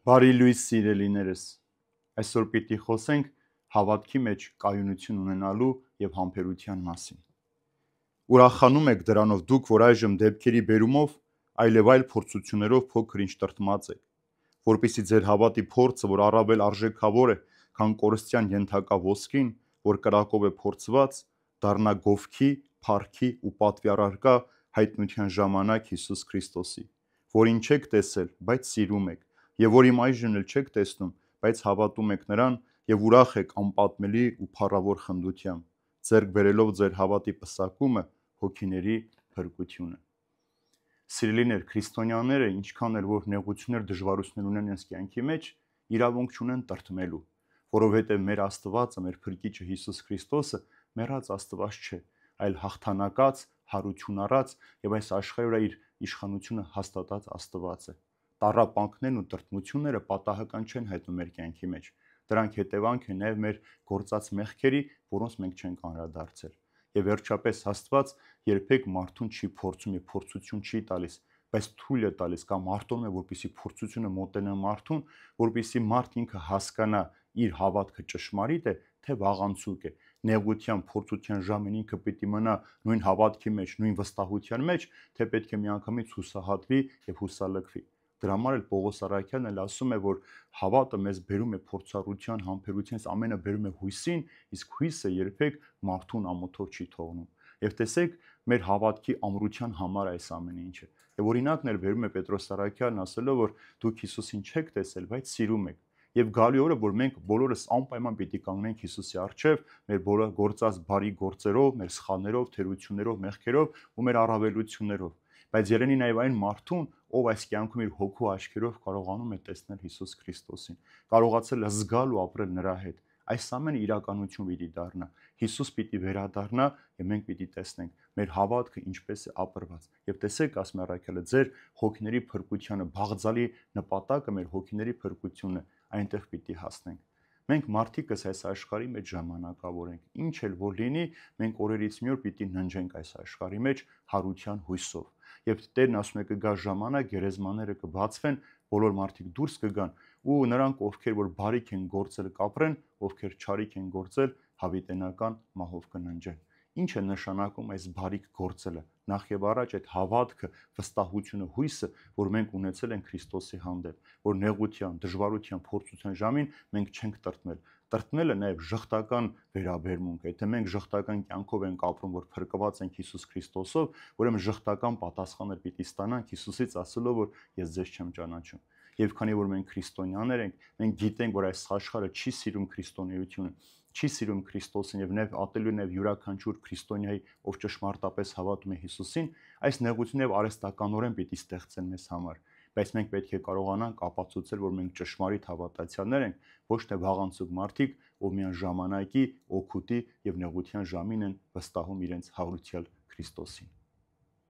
Բարի լույս սիրելիներս, այսօր պիտի խոսենք հավատքի մեջ կայունություն ունենալու և համբերության մասին։ Ուրախանում եք դրանով դուք, որ այժմ դեպքերի բերումով, այլև այլ փորձություններով փոքր ինչ տրտմած եք, որպեսզի ձեր հավատի փորձը, որ առավել արժեքավոր է, քան կորստյան ենթակա ոսկին, որ կրակով է փորձված, դառնա գովքի, փառքի ու պատվի առարկա հայտնության ժամանակ Հիսուս Քրիստոսի, որին չեք տեսել, բայց սիրում եք, և որ իմ այժմ էլ չեք տեսնում, բայց հավատում եք նրան և ուրախ եք անպատմելի ու փառավոր խնդությամբ, ձեռք բերելով ձեր հավատի պսակումը, հոգիների փրկությունը։ Սիրելիներ, քրիստոնյաները, ինչքան էլ որ նեղություններ, դժվարություններ ունեն իրենց կյանքի մեջ, իրավունք չունեն տրտմելու, որովհետև մեր Աստվածը, մեր Փրկիչը Հիսուս Քրիստոսը մեռած Աստված չէ, այլ հաղթանակած, հարություն առած և այս աշխարհի վրա իր իշխանությունը հաստատած Աստված է։ Տառապանքներն ու տրտմությունները պատահական չեն հայտնվում մեր կյանքի մեջ։ Դրանք հետևանք են նաև մեր գործած մեղքերի, որոնց մենք չենք անդրադարձել։ Եվ վերջապես Աստված երբեք մարդուն չի փորձում եւ փորձություն չի տալիս, բայց թույլ է տալիս կամ արտոնում է, որպեսզի փորձությունը մոտենա մարդուն, որպեսզի մարդ ինքը հասկանա իր հավատքը ճշմարիտ է, թե վաղանցուկ է։ Նեղության, փորձության ժամին ինքը պիտի մնա նույն հավատքի մեջ, նույն վստահության մեջ, թե պետք է միանգամից հուսահատվի եւ հուսալքվի։ Դրա համար էլ Պողոս առաքյալն էլ ասում է, որ հավատը մեզ բերում է փորձառության, համբերությանից ամենը բերում է հույսին, իսկ հույսը երբեք մարդուն ամոթով չի թողնում։ Եվ տեսեք, մեր հավատքի ամրության համար այս ամեն ինչը։ Եվ օրինակն էլ բերում է Պետրոս առաքյալն ասելով, որ դուք Հիսուսին չեք տեսել, բայց սիրում եք։ Եվ գալի օրը, որ մենք բոլորս անպայման պիտի կանգնենք Հիսուսի առջև, մեր բոլոր գործած բարի գործերով, մեր սխալներով, թերություններով, մեղքերով ու մեր առավելություններով։ Բայց ելնի նաև այն մարդուն, ով այս կյանքում իր հոգու աչքերով կարողանում է տեսնել Հիսուս Քրիստոսին, կարողացել զգալ ու ապրել նրա հետ։ Այս ամենը իրականություն պիտի դառնա։ Հիսուս պիտի վերադառնա եւ մենք պիտի տեսնենք մեր հավատքը ինչպես է ապրված։ Եվ տեսեք, ասում է առաքյալը, ձեր հոգիների փրկությանը բաղձալի նպատակը մեր հոգիների փրկությունն է, այնտեղ պիտի հասնենք։ Մենք մարդիկս այս աշխարհի մեջ ժամանակավոր ենք։ Ինչ էլ որ լինի, մենք օրերից մի օր պիտի ննջենք այս աշխարհի մեջ հարության հույսով։ Եվ Տերն ասում է կգա ժամանակ, գերեզմանները կբացվեն, բոլոր մարդիկ դուրս կգան ու նրանք, ովքեր որ բարիք են գործել, կապրեն, ովքեր չարիք են գործել, հավիտենական մահով կննջեն։ Ինչ է նշանակում այս բարիք գործելը։ Նախ եւ առաջ այդ հավատքը, վստահությունը, հույսը, որ մենք ունեցել ենք Քրիստոսի հանդեպ, որ նեղության, դժվարության, փորձության ժամին մենք չենք տրտմել։ Տրտմելը նաև ժխտական վերաբերմունք է։ Եթե մենք ժխտական կյանքով ենք ապրում, որ փրկված ենք Հիսուս Քրիստոսով, ուրեմն ժխտական պատասխաններ պիտի ստանանք Հիսուսից ասելով, որ ես ձեզ չեմ ճանաչում։ Եվ քանի որ մենք քրիստոնյաներ ենք, մենք գիտենք, որ այս աշխարհը չի սիրում քրիստոնեությունը, չի սիրում Քրիստոսին եւ նաև ատելու նաև յուրաքանչյուր քրիստոնյայի, ով ճշմարտապես հավատում է Հիսուսին, այս նեղությունները եւ արհեստականորեն պիտի ստեղծեն մեզ համար։ Բայց մենք պետք է կարողանանք ապացուցել, որ մենք ճշմարիտ հավատացյալներ ենք, ոչ թե վաղանցուկ մարդիկ, ով միան ժամանակի, օգուտի եւ նեղության ժամին են վստահում իրենց հավատացյալ Քրիստոսին։